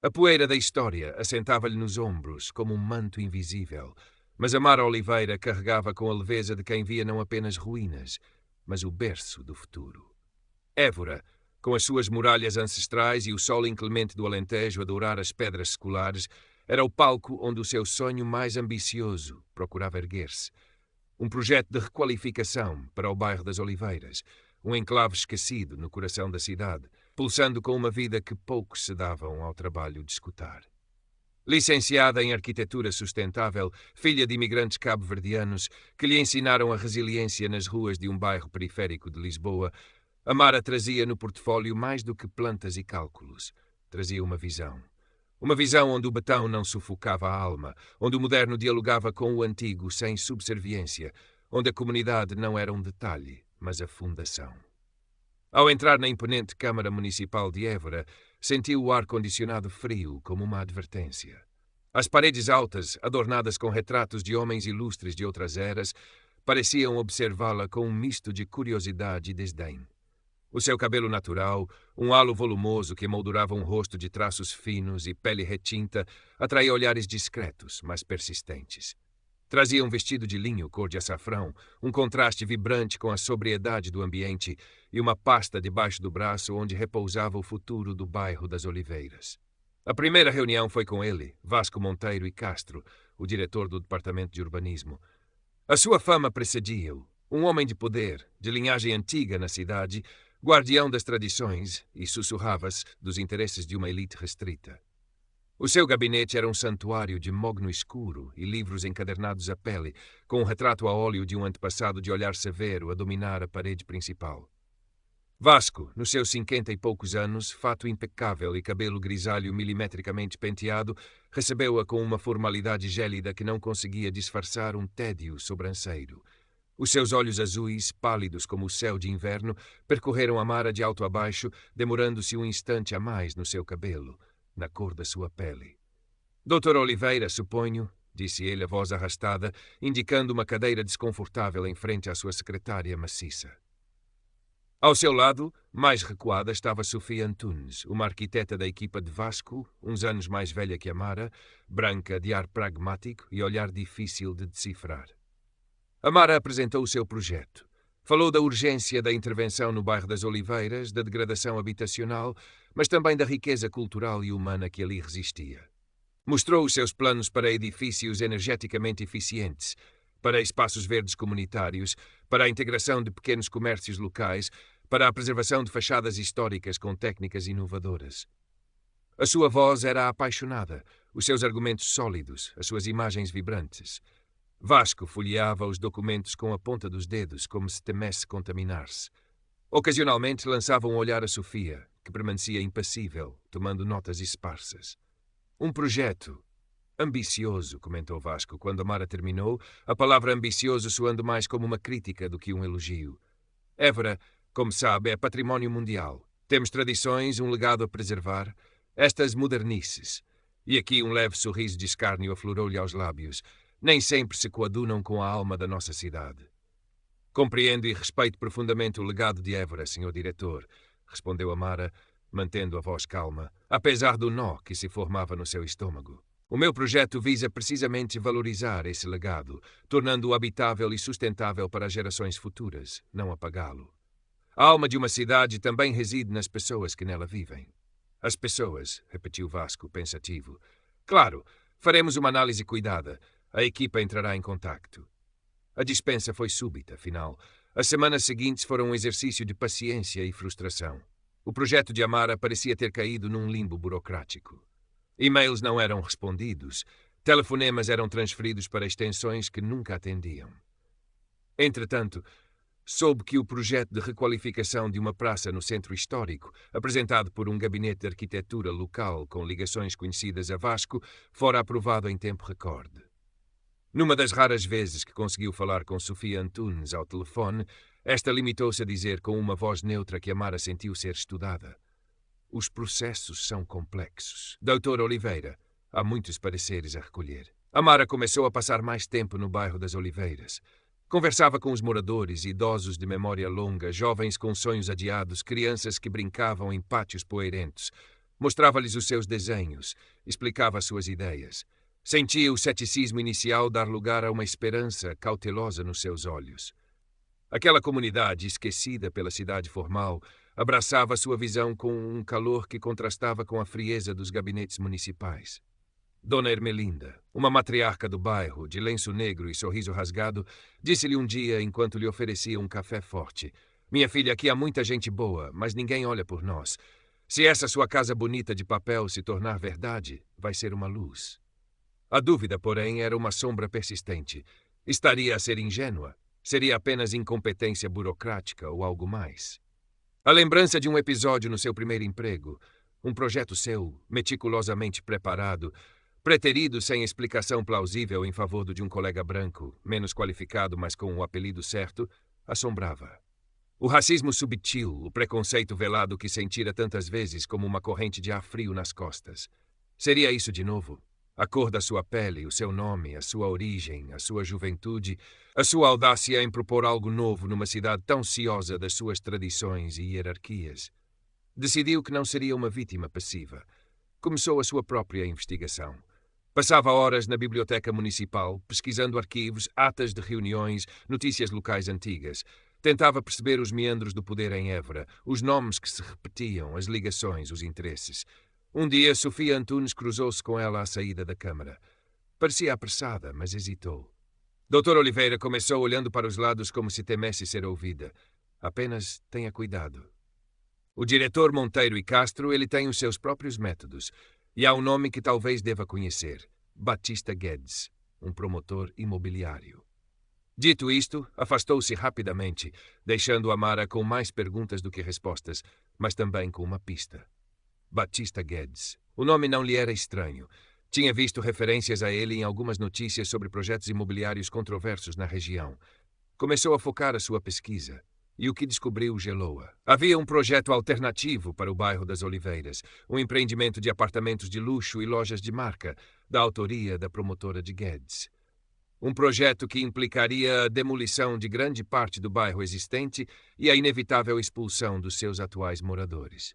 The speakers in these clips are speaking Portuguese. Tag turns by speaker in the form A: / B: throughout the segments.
A: A poeira da história assentava-lhe nos ombros como um manto invisível, mas Amara Oliveira carregava com a leveza de quem via não apenas ruínas, mas o berço do futuro. Évora, com as suas muralhas ancestrais e o sol inclemente do Alentejo a dourar as pedras seculares, era o palco onde o seu sonho mais ambicioso procurava erguer-se. Um projeto de requalificação para o bairro das Oliveiras, um enclave esquecido no coração da cidade, pulsando com uma vida que poucos se davam ao trabalho de escutar. Licenciada em Arquitetura Sustentável, filha de imigrantes cabo-verdianos que lhe ensinaram a resiliência nas ruas de um bairro periférico de Lisboa, Amara trazia no portfólio mais do que plantas e cálculos. Trazia uma visão. Uma visão onde o betão não sufocava a alma, onde o moderno dialogava com o antigo sem subserviência, onde a comunidade não era um detalhe, mas a fundação. Ao entrar na imponente Câmara Municipal de Évora, sentiu o ar-condicionado frio como uma advertência. As paredes altas, adornadas com retratos de homens ilustres de outras eras, pareciam observá-la com um misto de curiosidade e desdém. O seu cabelo natural, um halo volumoso que emoldurava um rosto de traços finos e pele retinta, atraía olhares discretos, mas persistentes. Trazia um vestido de linho cor de açafrão, um contraste vibrante com a sobriedade do ambiente e uma pasta debaixo do braço onde repousava o futuro do bairro das Oliveiras. A primeira reunião foi com ele, Vasco Monteiro e Castro, o diretor do Departamento de Urbanismo. A sua fama precedia-o, um homem de poder, de linhagem antiga na cidade, guardião das tradições e sussurrava-se dos interesses de uma elite restrita. O seu gabinete era um santuário de mogno escuro e livros encadernados a pele, com um retrato a óleo de um antepassado de olhar severo a dominar a parede principal. Vasco, nos seus 50 e poucos anos, fato impecável e cabelo grisalho milimetricamente penteado, recebeu-a com uma formalidade gélida que não conseguia disfarçar um tédio sobranceiro. Os seus olhos azuis, pálidos como o céu de inverno, percorreram Amara de alto a baixo, demorando-se um instante a mais no seu cabelo, na cor da sua pele. Doutor Oliveira, suponho, disse ele a voz arrastada, indicando uma cadeira desconfortável em frente à sua secretária maciça. Ao seu lado, mais recuada, estava Sofia Antunes, uma arquiteta da equipa de Vasco, uns anos mais velha que Amara, branca, de ar pragmático e olhar difícil de decifrar. Amara apresentou o seu projeto. Falou da urgência da intervenção no bairro das Oliveiras, da degradação habitacional, mas também da riqueza cultural e humana que ali resistia. Mostrou os seus planos para edifícios energeticamente eficientes, para espaços verdes comunitários, para a integração de pequenos comércios locais, para a preservação de fachadas históricas com técnicas inovadoras. A sua voz era apaixonada, os seus argumentos sólidos, as suas imagens vibrantes. Vasco folheava os documentos com a ponta dos dedos, como se temesse contaminar-se. Ocasionalmente lançava um olhar a Sofia, que permanecia impassível, tomando notas esparsas. Um projeto ambicioso, comentou Vasco, quando Amara terminou, a palavra ambicioso soando mais como uma crítica do que um elogio. Évora, como sabe, é património mundial. Temos tradições, um legado a preservar. Estas modernices. E aqui um leve sorriso de escárnio aflorou-lhe aos lábios. Nem sempre se coadunam com a alma da nossa cidade. Compreendo e respeito profundamente o legado de Évora, senhor diretor, respondeu Amara, mantendo a voz calma, apesar do nó que se formava no seu estômago. O meu projeto visa precisamente valorizar esse legado, tornando-o habitável e sustentável para as gerações futuras, não apagá-lo. A alma de uma cidade também reside nas pessoas que nela vivem. As pessoas, repetiu Vasco, pensativo. Claro, faremos uma análise cuidada. A equipa entrará em contacto. A dispensa foi súbita, afinal. As semanas seguintes foram um exercício de paciência e frustração. O projeto de Amara parecia ter caído num limbo burocrático. E-mails não eram respondidos. Telefonemas eram transferidos para extensões que nunca atendiam. Entretanto, soube que o projeto de requalificação de uma praça no centro histórico, apresentado por um gabinete de arquitetura local com ligações conhecidas a Vasco, fora aprovado em tempo recorde. Numa das raras vezes que conseguiu falar com Sofia Antunes ao telefone, esta limitou-se a dizer com uma voz neutra que Amara sentiu ser estudada. Os processos são complexos. Doutor Oliveira, há muitos pareceres a recolher. Amara começou a passar mais tempo no bairro das Oliveiras. Conversava com os moradores, idosos de memória longa, jovens com sonhos adiados, crianças que brincavam em pátios poeirentos. Mostrava-lhes os seus desenhos, explicava suas ideias. Sentia o ceticismo inicial dar lugar a uma esperança cautelosa nos seus olhos. Aquela comunidade, esquecida pela cidade formal, abraçava sua visão com um calor que contrastava com a frieza dos gabinetes municipais. Dona Ermelinda, uma matriarca do bairro, de lenço negro e sorriso rasgado, disse-lhe um dia, enquanto lhe oferecia um café forte: "Minha filha, aqui há muita gente boa, mas ninguém olha por nós. Se essa sua casa bonita de papel se tornar verdade, vai ser uma luz." A dúvida, porém, era uma sombra persistente. Estaria a ser ingênua? Seria apenas incompetência burocrática ou algo mais? A lembrança de um episódio no seu primeiro emprego, um projeto seu, meticulosamente preparado, preterido sem explicação plausível em favor de um colega branco, menos qualificado, mas com o apelido certo, assombrava. O racismo subtil, o preconceito velado que sentira tantas vezes como uma corrente de ar frio nas costas. Seria isso de novo? A cor da sua pele, o seu nome, a sua origem, a sua juventude, a sua audácia em propor algo novo numa cidade tão ciosa das suas tradições e hierarquias. Decidiu que não seria uma vítima passiva. Começou a sua própria investigação. Passava horas na biblioteca municipal, pesquisando arquivos, atas de reuniões, notícias locais antigas. Tentava perceber os meandros do poder em Évora, os nomes que se repetiam, as ligações, os interesses. Um dia, Sofia Antunes cruzou-se com ela à saída da Câmara. Parecia apressada, mas hesitou. Dr. Oliveira começou olhando para os lados como se temesse ser ouvida. Apenas tenha cuidado. O diretor Monteiro e Castro, ele tem os seus próprios métodos. E há um nome que talvez deva conhecer. Batista Guedes, um promotor imobiliário. Dito isto, afastou-se rapidamente, deixando Amara com mais perguntas do que respostas, mas também com uma pista. Batista Guedes. O nome não lhe era estranho. Tinha visto referências a ele em algumas notícias sobre projetos imobiliários controversos na região. Começou a focar a sua pesquisa. E o que descobriu gelou-a. Havia um projeto alternativo para o bairro das Oliveiras, um empreendimento de apartamentos de luxo e lojas de marca, da autoria da promotora de Guedes. Um projeto que implicaria a demolição de grande parte do bairro existente e a inevitável expulsão dos seus atuais moradores.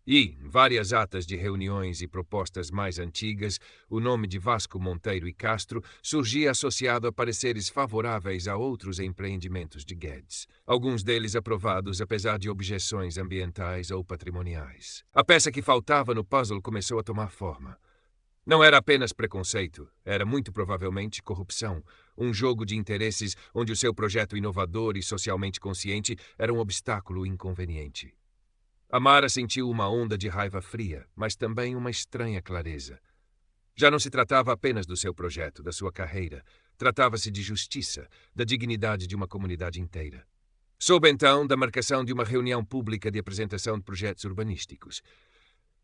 A: E, em várias atas de reuniões e propostas mais antigas, o nome de Vasco Monteiro e Castro surgia associado a pareceres favoráveis a outros empreendimentos de Guedes, alguns deles aprovados apesar de objeções ambientais ou patrimoniais. A peça que faltava no puzzle começou a tomar forma. Não era apenas preconceito, era muito provavelmente corrupção, um jogo de interesses onde o seu projeto inovador e socialmente consciente era um obstáculo inconveniente. Amara sentiu uma onda de raiva fria, mas também uma estranha clareza. Já não se tratava apenas do seu projeto, da sua carreira. Tratava-se de justiça, da dignidade de uma comunidade inteira. Soube então da marcação de uma reunião pública de apresentação de projetos urbanísticos.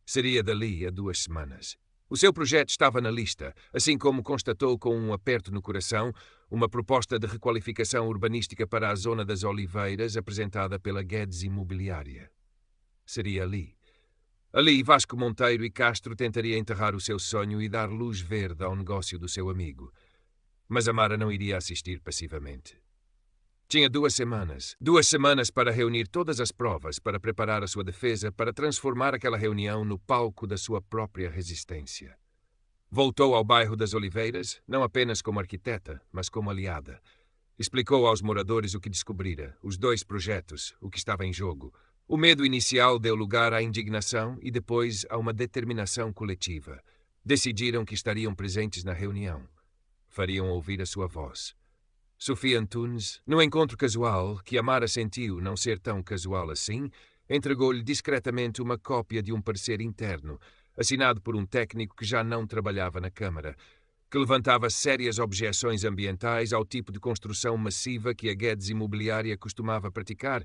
A: Seria dali a 2 semanas. O seu projeto estava na lista, assim como constatou com um aperto no coração uma proposta de requalificação urbanística para a zona das Oliveiras apresentada pela Guedes Imobiliária. Seria ali. Ali, Vasco Monteiro e Castro tentaria enterrar o seu sonho e dar luz verde ao negócio do seu amigo. Mas Amara não iria assistir passivamente. Tinha 2 semanas. 2 semanas para reunir todas as provas, para preparar a sua defesa, para transformar aquela reunião no palco da sua própria resistência. Voltou ao bairro das Oliveiras, não apenas como arquiteta, mas como aliada. Explicou aos moradores o que descobrira, os 2 projetos, o que estava em jogo. O medo inicial deu lugar à indignação e depois a uma determinação coletiva. Decidiram que estariam presentes na reunião. Fariam ouvir a sua voz. Sofia Antunes, no encontro casual, que Amara sentiu não ser tão casual assim, entregou-lhe discretamente uma cópia de um parecer interno, assinado por um técnico que já não trabalhava na Câmara, que levantava sérias objeções ambientais ao tipo de construção massiva que a Guedes Imobiliária costumava praticar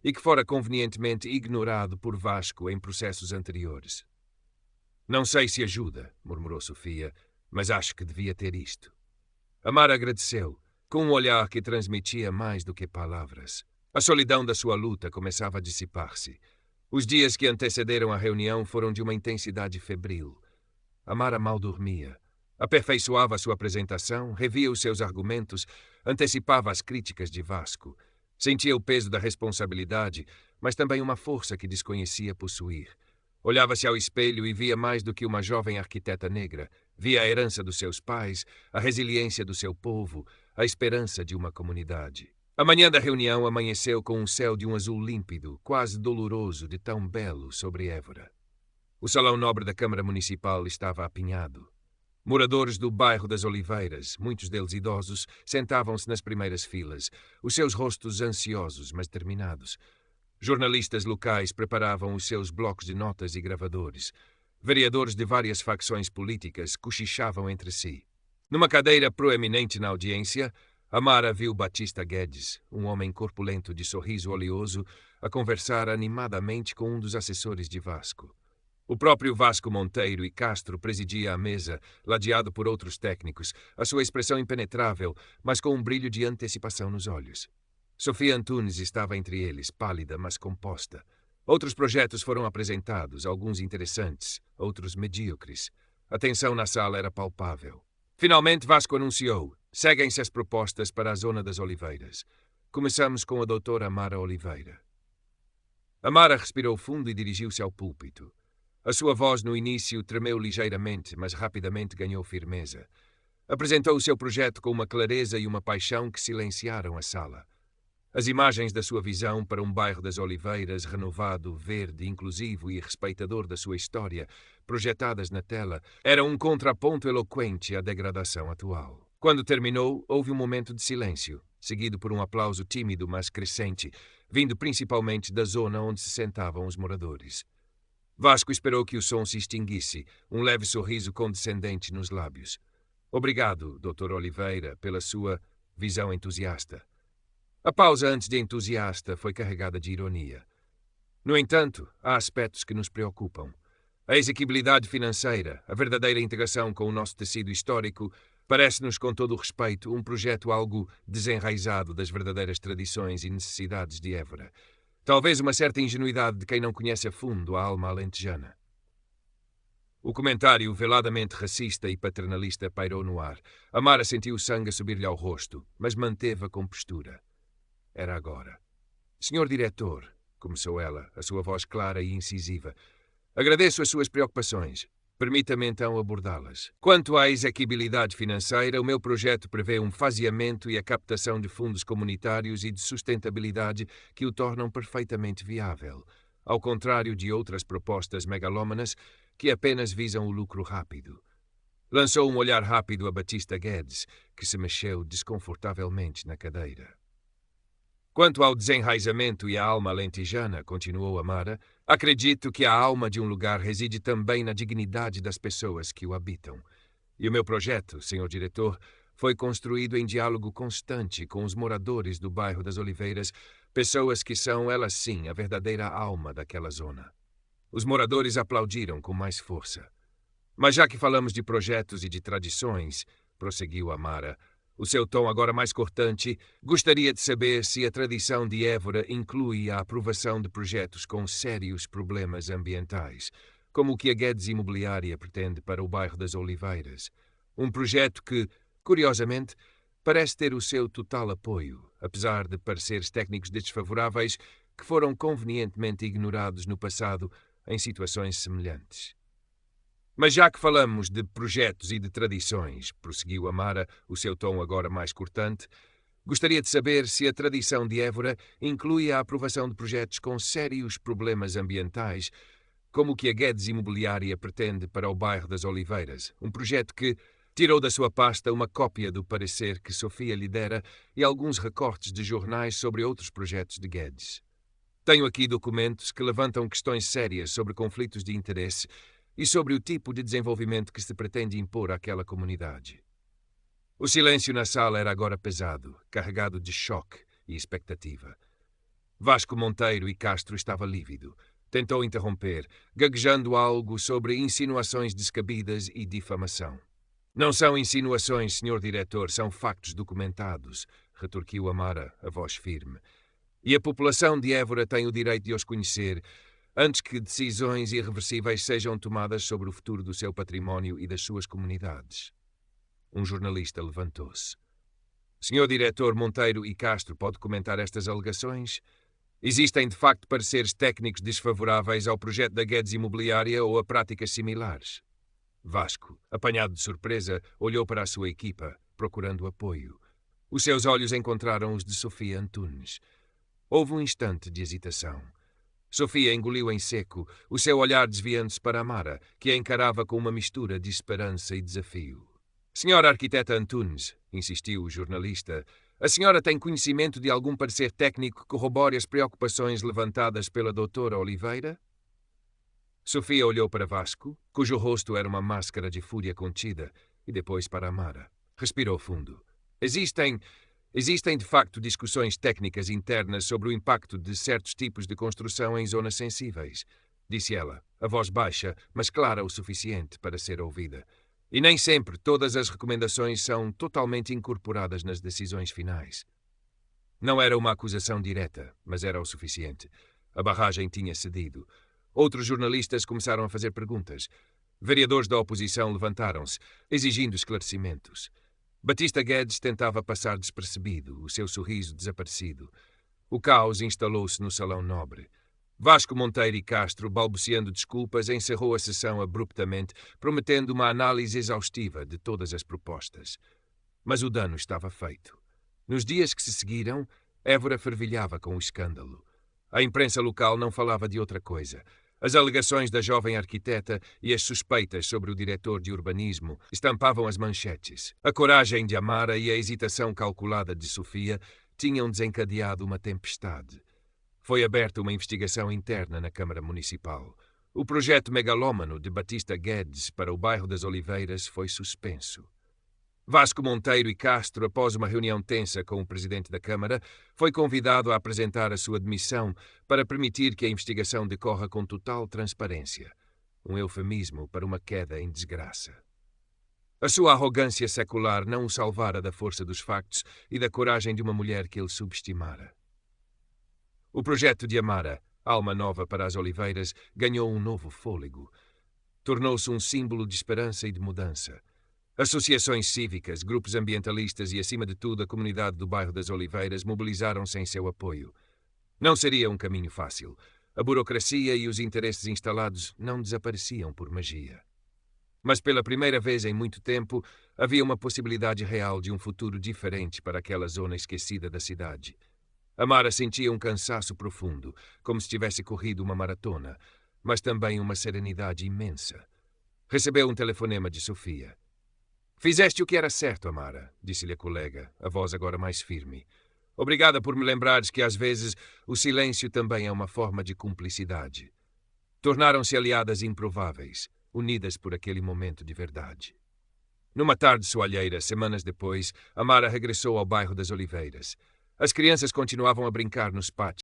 A: e que fora convenientemente ignorado por Vasco em processos anteriores. "Não sei se ajuda", murmurou Sofia, "mas acho que devia ter isto." Amara agradeceu, com um olhar que transmitia mais do que palavras. A solidão da sua luta começava a dissipar-se. Os dias que antecederam a reunião foram de uma intensidade febril. Amara mal dormia. Aperfeiçoava a sua apresentação, revia os seus argumentos, antecipava as críticas de Vasco. Sentia o peso da responsabilidade, mas também uma força que desconhecia possuir. Olhava-se ao espelho e via mais do que uma jovem arquiteta negra. Via a herança dos seus pais, a resiliência do seu povo, a esperança de uma comunidade. A manhã da reunião amanheceu com um céu de um azul límpido, quase doloroso de tão belo sobre Évora. O salão nobre da Câmara Municipal estava apinhado. Moradores do bairro das Oliveiras, muitos deles idosos, sentavam-se nas primeiras filas, os seus rostos ansiosos, mas determinados. Jornalistas locais preparavam os seus blocos de notas e gravadores. Vereadores de várias facções políticas cochichavam entre si. Numa cadeira proeminente na audiência, Amara viu Batista Guedes, um homem corpulento de sorriso oleoso, a conversar animadamente com um dos assessores de Vasco. O próprio Vasco Monteiro e Castro presidia a mesa, ladeado por outros técnicos, a sua expressão impenetrável, mas com um brilho de antecipação nos olhos. Sofia Antunes estava entre eles, pálida, mas composta. Outros projetos foram apresentados, alguns interessantes, outros medíocres. A tensão na sala era palpável. Finalmente Vasco anunciou: seguem-se as propostas para a zona das Oliveiras. Começamos com a doutora Amara Oliveira. Amara respirou fundo e dirigiu-se ao púlpito. A sua voz no início tremeu ligeiramente, mas rapidamente ganhou firmeza. Apresentou o seu projeto com uma clareza e uma paixão que silenciaram a sala. As imagens da sua visão para um bairro das Oliveiras renovado, verde, inclusivo e respeitador da sua história, projetadas na tela, eram um contraponto eloquente à degradação atual. Quando terminou, houve um momento de silêncio, seguido por um aplauso tímido, mas crescente, vindo principalmente da zona onde se sentavam os moradores. Vasco esperou que o som se extinguisse, um leve sorriso condescendente nos lábios. Obrigado, Dr. Oliveira, pela sua visão entusiasta. A pausa antes de entusiasta foi carregada de ironia. No entanto, há aspectos que nos preocupam. A exequibilidade financeira, a verdadeira integração com o nosso tecido histórico, parece-nos, com todo o respeito, um projeto algo desenraizado das verdadeiras tradições e necessidades de Évora. Talvez uma certa ingenuidade de quem não conhece a fundo a alma alentejana. O comentário veladamente racista e paternalista pairou no ar. Amara sentiu o sangue a subir-lhe ao rosto, mas manteve a compostura. Era agora. Senhor diretor, começou ela, a sua voz clara e incisiva, agradeço as suas preocupações. Permita-me então abordá-las. Quanto à exequibilidade financeira, o meu projeto prevê um faseamento e a captação de fundos comunitários e de sustentabilidade que o tornam perfeitamente viável, ao contrário de outras propostas megalómanas que apenas visam o lucro rápido. Lançou um olhar rápido a Batista Guedes, que se mexeu desconfortavelmente na cadeira. Quanto ao desenraizamento e à alma alentejana, continuou Amara, acredito que a alma de um lugar reside também na dignidade das pessoas que o habitam. E o meu projeto, senhor diretor, foi construído em diálogo constante com os moradores do bairro das Oliveiras, pessoas que são, elas sim, a verdadeira alma daquela zona. Os moradores aplaudiram com mais força. Mas já que falamos de projetos e de tradições, prosseguiu Amara, o seu tom agora mais cortante, gostaria de saber se a tradição de Évora inclui a aprovação de projetos com sérios problemas ambientais, como o que a Guedes Imobiliária pretende para o bairro das Oliveiras. Um projeto que, curiosamente, parece ter o seu total apoio, apesar de pareceres técnicos desfavoráveis que foram convenientemente ignorados no passado em situações semelhantes. Mas já que falamos de projetos e de tradições, prosseguiu Amara, o seu tom agora mais cortante, gostaria de saber se a tradição de Évora inclui a aprovação de projetos com sérios problemas ambientais, como o que a Guedes Imobiliária pretende para o bairro das Oliveiras, um projeto que tirou da sua pasta uma cópia do parecer que Sofia lhe dera e alguns recortes de jornais sobre outros projetos de Guedes. Tenho aqui documentos que levantam questões sérias sobre conflitos de interesse e sobre o tipo de desenvolvimento que se pretende impor àquela comunidade. O silêncio na sala era agora pesado, carregado de choque e expectativa. Vasco Monteiro e Castro estava lívido. Tentou interromper, gaguejando algo sobre insinuações descabidas e difamação. Não são insinuações, senhor diretor, são factos documentados, retorquiu Amara, a voz firme. E a população de Évora tem o direito de os conhecer, antes que decisões irreversíveis sejam tomadas sobre o futuro do seu património e das suas comunidades. Um jornalista levantou-se. Senhor diretor Monteiro e Castro, pode comentar estas alegações? Existem, de facto, pareceres técnicos desfavoráveis ao projeto da Guedes Imobiliária ou a práticas similares. Vasco, apanhado de surpresa, olhou para a sua equipa, procurando apoio. Os seus olhos encontraram os de Sofia Antunes. Houve um instante de hesitação. Sofia engoliu em seco, o seu olhar desviando-se para Amara, que a encarava com uma mistura de esperança e desafio. Senhora arquiteta Antunes, insistiu o jornalista, a senhora tem conhecimento de algum parecer técnico que corrobore as preocupações levantadas pela doutora Oliveira? Sofia olhou para Vasco, cujo rosto era uma máscara de fúria contida, e depois para Amara. Respirou fundo. Existem de facto discussões técnicas internas sobre o impacto de certos tipos de construção em zonas sensíveis, disse ela, a voz baixa, mas clara o suficiente para ser ouvida. E nem sempre todas as recomendações são totalmente incorporadas nas decisões finais. Não era uma acusação direta, mas era o suficiente. A barragem tinha cedido. Outros jornalistas começaram a fazer perguntas. Vereadores da oposição levantaram-se, exigindo esclarecimentos. Batista Guedes tentava passar despercebido, o seu sorriso desaparecido. O caos instalou-se no Salão Nobre. Vasco Monteiro e Castro, balbuciando desculpas, encerrou a sessão abruptamente, prometendo uma análise exaustiva de todas as propostas. Mas o dano estava feito. Nos dias que se seguiram, Évora fervilhava com o escândalo. A imprensa local não falava de outra coisa. As alegações da jovem arquiteta e as suspeitas sobre o diretor de urbanismo estampavam as manchetes. A coragem de Amara e a hesitação calculada de Sofia tinham desencadeado uma tempestade. Foi aberta uma investigação interna na Câmara Municipal. O projeto megalómano de Batista Guedes para o bairro das Oliveiras foi suspenso. Vasco Monteiro e Castro, após uma reunião tensa com o presidente da Câmara, foi convidado a apresentar a sua demissão para permitir que a investigação decorra com total transparência. Um eufemismo para uma queda em desgraça. A sua arrogância secular não o salvara da força dos factos e da coragem de uma mulher que ele subestimara. O projeto de Amara, alma nova para as Oliveiras, ganhou um novo fôlego. Tornou-se um símbolo de esperança e de mudança. Associações cívicas, grupos ambientalistas e, acima de tudo, a comunidade do bairro das Oliveiras mobilizaram-se em seu apoio. Não seria um caminho fácil. A burocracia e os interesses instalados não desapareciam por magia. Mas pela primeira vez em muito tempo, havia uma possibilidade real de um futuro diferente para aquela zona esquecida da cidade. Amara sentia um cansaço profundo, como se tivesse corrido uma maratona, mas também uma serenidade imensa. Recebeu um telefonema de Sofia. Fizeste o que era certo, Amara, disse-lhe a colega, a voz agora mais firme. Obrigada por me lembrares que, às vezes, o silêncio também é uma forma de cumplicidade. Tornaram-se aliadas improváveis, unidas por aquele momento de verdade. Numa tarde soalheira, semanas depois, Amara regressou ao bairro das Oliveiras. As crianças continuavam a brincar nos pátios.